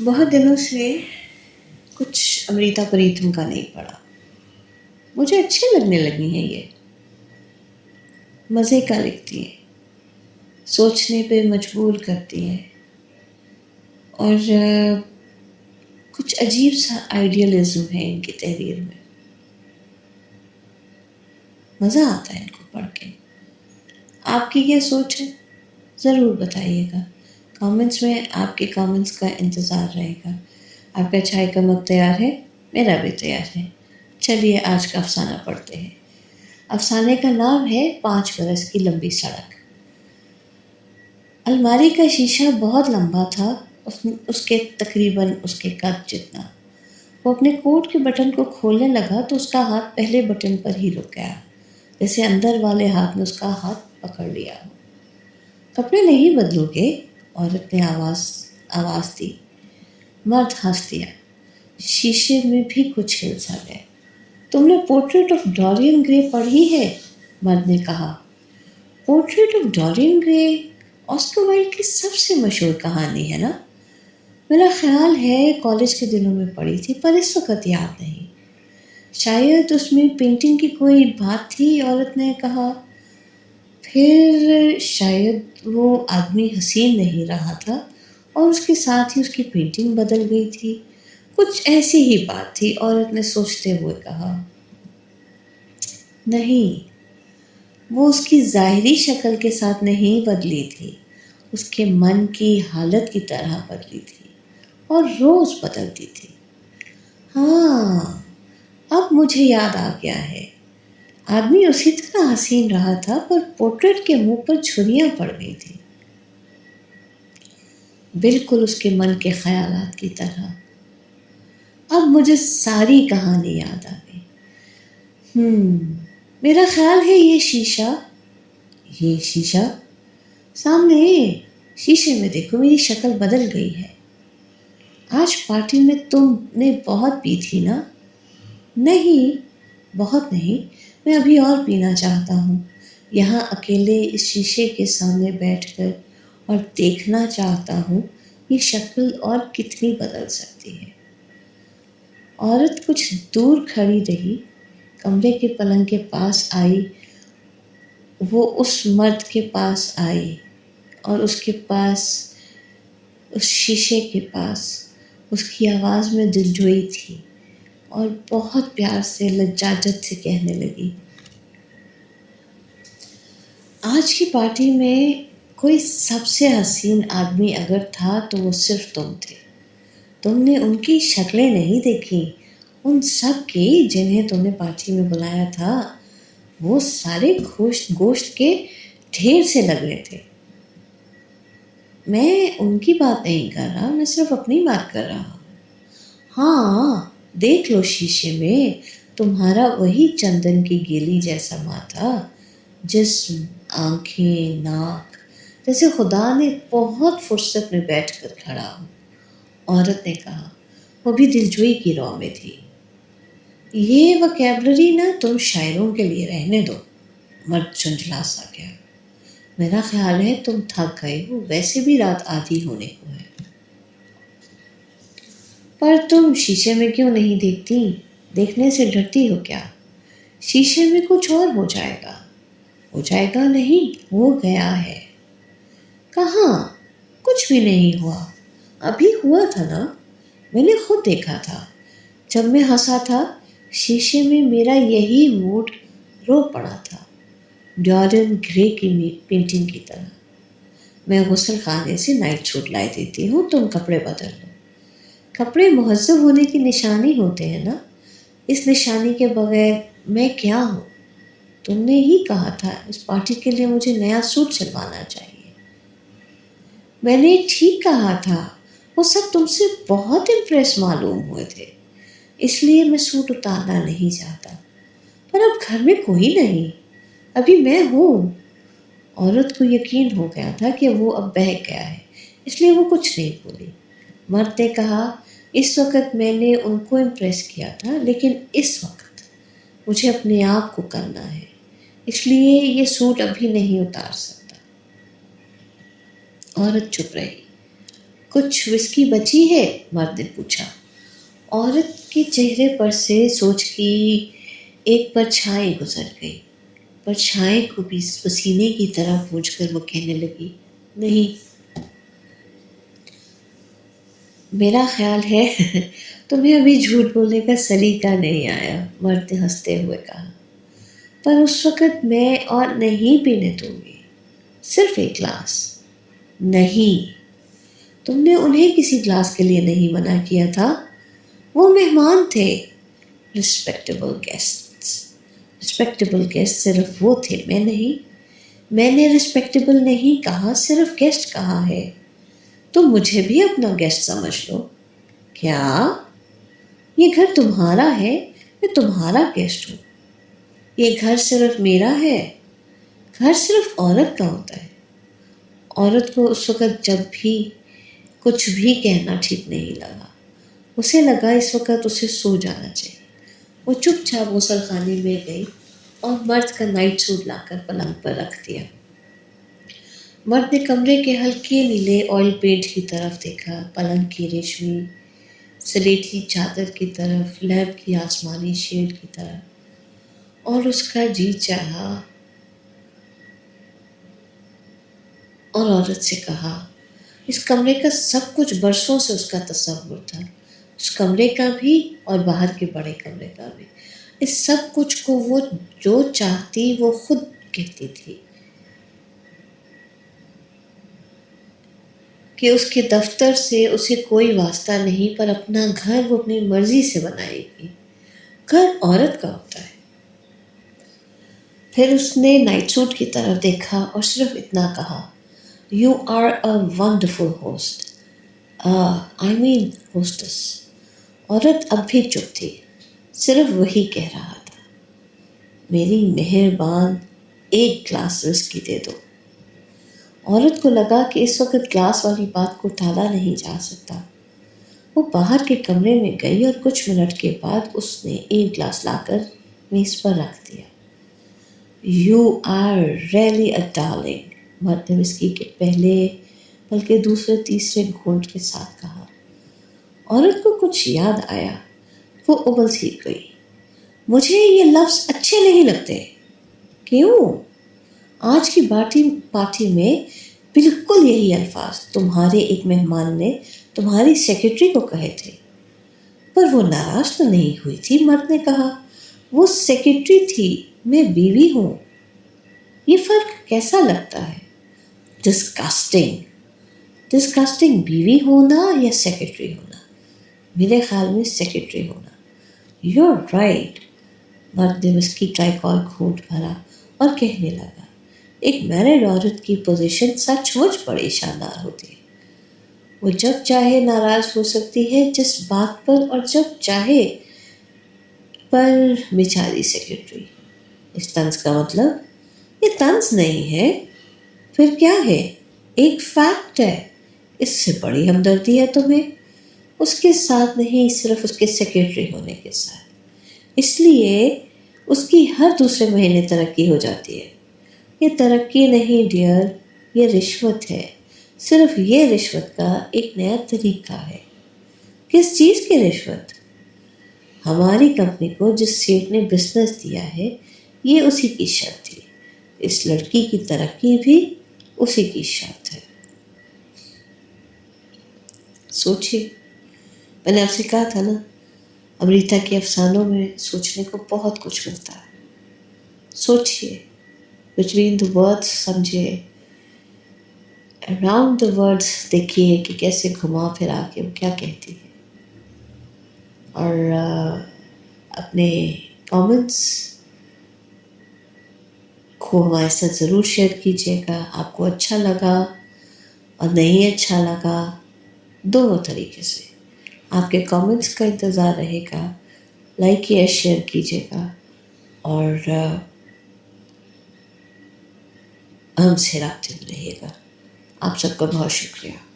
بہت دنوں سے کچھ امریتا پریتم کا نہیں پڑا. مجھے اچھے لگنے لگی ہیں یہ. مزے کا لکھتی ہیں, سوچنے پہ مجبور کرتی ہیں, اور کچھ عجیب سا آئیڈیالزم ہے ان کی تحریر میں. مزہ آتا ہے ان کو پڑھ کے. آپ کی کیا سوچ ہے؟ ضرور بتائیے گا. کامنٹس میں آپ کے کامنٹس کا انتظار رہے گا. آپ کا چائے کا مگ تیار ہے؟ میرا بھی تیار ہے. چلیے آج کا افسانہ پڑھتے ہیں. افسانے کا نام ہے 5 برس کی لمبی سڑک. الماری کا شیشہ بہت لمبا تھا, اس کے تقریباً اس کے قد جتنا. وہ اپنے کوٹ کے بٹن کو کھولنے لگا تو اس کا ہاتھ پہلے بٹن پر ہی رک گیا, جیسے اندر والے ہاتھ نے اس کا ہاتھ پکڑ لیا ہو. کپڑے نہیں بدلو گے؟ عورت نے آواز دی. مرد ہنس دیا. شیشے میں بھی کچھ ہل سا گئے. تم نے پورٹریٹ آف ڈورین گرے پڑھی ہے؟ مرد نے کہا. Portrait of Dorian Gray Oscar Wilde کی سب سے مشہور کہانی ہے نا؟ میرا خیال ہے کالج کے دنوں میں پڑھی تھی, پر اس وقت یاد نہیں. شاید اس میں پینٹنگ کی کوئی بات تھی, عورت نے کہا. پھر شاید وہ آدمی حسین نہیں رہا تھا اور اس کے ساتھ ہی اس کی پینٹنگ بدل گئی تھی. کچھ ایسی ہی بات تھی, عورت نے سوچتے ہوئے کہا. نہیں, وہ اس کی ظاہری شکل کے ساتھ نہیں بدلی تھی, اس کے من کی حالت کی طرح بدلی تھی, اور روز بدلتی تھی. ہاں, اب مجھے یاد آ گیا ہے. آدمی اسی طرح حسین رہا تھا, پر پورٹریٹ کے منہ پر چھریاں پڑ گئی تھی. بالکل اس کے من کے خیالات کی طرح. اب مجھے ساری کہانی یاد آ گئی. میرا خیال ہے یہ شیشہ سامنے شیشے میں دیکھو, میری شکل بدل گئی ہے. آج پارٹی میں تم نے بہت پی تھی نا؟ نہیں, بہت نہیں, میں ابھی اور پینا چاہتا ہوں. یہاں اکیلے اس شیشے کے سامنے بیٹھ کر اور دیکھنا چاہتا ہوں یہ شکل اور کتنی بدل سکتی ہے. عورت کچھ دور کھڑی رہی, کمرے کے پلنگ کے پاس آئی. وہ اس مرد کے پاس آئی اور اس کے پاس, اس شیشے کے پاس. اس کی آواز میں دلجوئی تھی اور بہت پیار سے لجاجت سے کہنے لگی. آج کی پارٹی میں کوئی سب سے حسین آدمی اگر تھا تو وہ صرف تم تھے. تم نے ان کی شکلیں نہیں دیکھی, ان سب کی جنہیں تم نے پارٹی میں بلایا تھا. وہ سارے گوشت کے ڈھیر سے لگ رہے تھے. میں ان کی بات نہیں کر رہا, میں صرف اپنی بات کر رہا ہوں. ہاں, دیکھ لو شیشے میں, تمہارا وہی چندن کی گیلی جیسا ماتھا, جسم, آنکھیں, ناک, جیسے خدا نے بہت فرصت میں بیٹھ کر کھڑا ہو. عورت نے کہا. وہ بھی دلجوئی کی رو میں تھی. یہ وکیبلری نا تم شاعروں کے لیے رہنے دو. مرد جھنجھلا سا گیا. میرا خیال ہے تم تھک گئے ہو, ویسے بھی رات آدھی ہونے کو ہے. پر تم شیشے میں کیوں نہیں دیکھتی؟ دیکھنے سے ڈرتی ہو کیا؟ شیشے میں کچھ اور ہو جائے گا. ہو جائے گا نہیں, ہو گیا ہے. کہاں؟ کچھ بھی نہیں ہوا. ابھی ہوا تھا نا, میں نے خود دیکھا تھا. جب میں ہنسا تھا شیشے میں میرا یہی موڈ رو پڑا تھا, ڈورین گرے کی پینٹنگ کی طرح. میں غسل خانے سے نائٹ سوٹ لائی دیتی ہوں, تم کپڑے بدل لو. کپڑے مہذب ہونے کی نشانی ہوتے ہیں نا, اس نشانی کے بغیر میں کیا ہوں؟ تم نے ہی کہا تھا اس پارٹی کے لیے مجھے نیا سوٹ سلوانا چاہیے. میں نے ٹھیک کہا تھا, وہ سب تم سے بہت امپریس معلوم ہوئے تھے, اس لیے میں سوٹ اتارنا نہیں چاہتا. پر اب گھر میں کوئی نہیں, ابھی میں ہوں. عورت کو یقین ہو گیا تھا کہ وہ اب بہک گیا ہے, اس لیے وہ کچھ نہیں بولی. مرد نے کہا. اس وقت میں نے ان کو امپریس کیا تھا, لیکن اس وقت مجھے اپنے آپ کو کرنا ہے, اس لیے یہ سوٹ ابھی نہیں اتار سکتا. عورت چپ رہی. کچھ وسکی بچی ہے؟ مرد نے پوچھا۔ عورت کے چہرے پر سے سوچ کی ایک پرچھائی گزر گئی۔ پرچھائی کو بھی پسینے کی طرح پوچھ کر وہ کہنے لگی، نہیں۔ میرا خیال ہے تمہیں ابھی جھوٹ بولنے کا سلیقہ نہیں آیا، مرد نے ہنستے ہوئے کہا۔ پر اس وقت میں اور نہیں پینے دوں گی، صرف ایک گلاس۔ نہیں، تم نے انہیں کسی گلاس کے لیے نہیں منع کیا تھا، وہ مہمان تھے۔ رسپیکٹیبل گیسٹ صرف وہ تھے، میں نہیں۔ میں نے رسپیکٹیبل نہیں کہا، صرف گیسٹ کہا ہے۔ تم مجھے بھی اپنا گیسٹ سمجھ لو۔ کیا؟ یہ گھر تمہارا ہے، میں تمہارا گیسٹ ہوں۔ یہ گھر صرف میرا ہے؟ گھر صرف عورت کا ہوتا ہے۔ عورت کو اس وقت جب بھی کچھ بھی کہنا ٹھیک نہیں لگا، اسے لگا اس وقت اسے سو جانا چاہیے۔ وہ چپ چاپ غسل خانے میں گئی اور مرد کا نائٹ سوٹ لا کر پلنگ پر رکھ دیا۔ مرد نے کمرے کے ہلکے نیلے آئل پینٹ کی طرف دیکھا، پلنگ کی ریشمی سلیٹی چادر کی طرف، لیمپ کی آسمانی شیڈ کی طرف، اور اس کا جی چاہا اور عورت سے کہا۔ اس کمرے کا سب کچھ برسوں سے اس کا تصور تھا، اس کمرے کا بھی اور باہر کے بڑے کمرے کا بھی۔ اس سب کچھ کو وہ جو چاہتی وہ خود کہتی تھی کہ اس کے دفتر سے اسے کوئی واسطہ نہیں، پر اپنا گھر وہ اپنی مرضی سے بنائے گی۔ گھر عورت کا ہوتا ہے۔ پھر اس نے نائٹ سوٹ کی طرف دیکھا اور صرف اتنا کہا، You are a wonderful host. Hostess. عورت اب بھی چپ تھی، صرف وہی کہہ رہا تھا، میری مہربان ایک گلاس وسکی دے دو۔ عورت کو لگا کہ اس وقت گلاس والی بات کو ٹالا نہیں جا سکتا۔ وہ باہر کے کمرے میں گئی اور کچھ منٹ کے بعد اس نے ایک گلاس لا کر میز پر رکھ دیا۔ You are really a darling. مرد نے وسکی کے پہلے بلکہ دوسرے تیسرے گھونٹ کے ساتھ کہا۔ عورت کو کچھ یاد آیا، وہ اگل سی گئی۔ مجھے یہ لفظ اچھے نہیں لگتے۔ کیوں؟ آج کی پارٹی میں بالکل یہی الفاظ تمہارے ایک مہمان نے تمہاری سیکرٹری کو کہے تھے۔ پر وہ ناراض تو نہیں ہوئی تھی، مرد نے کہا۔ وہ سیکرٹری تھی، میں بیوی ہوں۔ یہ فرق کیسا لگتا ہے؟ ڈسکسٹنگ بیوی ہونا یا سیکرٹری ہونا؟ میرے خیال میں سیکرٹری ہونا۔ You're right. مرد نے وسکی کا ایک اور گھونٹ بھرا اور کہنے لگا، ایک میرڈ عورت کی پوزیشن سچ مچ بڑی شاندار ہوتی ہے۔ وہ جب چاہے ناراض ہو سکتی ہے جس بات پر، اور جب چاہے۔ پر بیچاری سیکرٹری، اس طنز کا مطلب؟ یہ طنز نہیں ہے، پھر کیا ہے؟ ایک فیکٹ ہے۔ اس سے بڑی ہمدردی ہے تمہیں؟ اس کے ساتھ نہیں، صرف اس کے سیکرٹری ہونے کے ساتھ۔ اس لیے اس کی ہر دوسرے مہینے ترقی ہو جاتی ہے۔ یہ ترقی نہیں ڈیئر، یہ رشوت ہے۔ صرف یہ رشوت کا ایک نیا طریقہ ہے۔ کس چیز کی رشوت؟ ہماری کمپنی کو جس سیٹ نے بزنس دیا ہے، یہ اسی کی شرط تھی۔ اس لڑکی کی ترقی بھی اسی کی شرط ہے۔ سوچیے، میں نے آپ سے کہا تھا نا، امریتا کے افسانوں میں سوچنے کو بہت کچھ ملتا ہے۔ سوچیے، بٹوین دا ورڈس سمجھے، اراؤنڈ دا ورڈس دیکھیے کہ کیسے گھما پھرا کے وہ کیا کہتی ہے۔ اور اپنے کامنٹس کو ہمارے ساتھ ضرور شیئر کیجیے گا۔ آپ کو اچھا لگا اور نہیں اچھا لگا، دونوں طریقے سے آپ کے کامنٹس کا انتظار رہے گا۔ لائک یا شیئر کیجیے گا اور ہم سے رابطے میں رہیے گا۔ آپ سب کا بہت شکریہ۔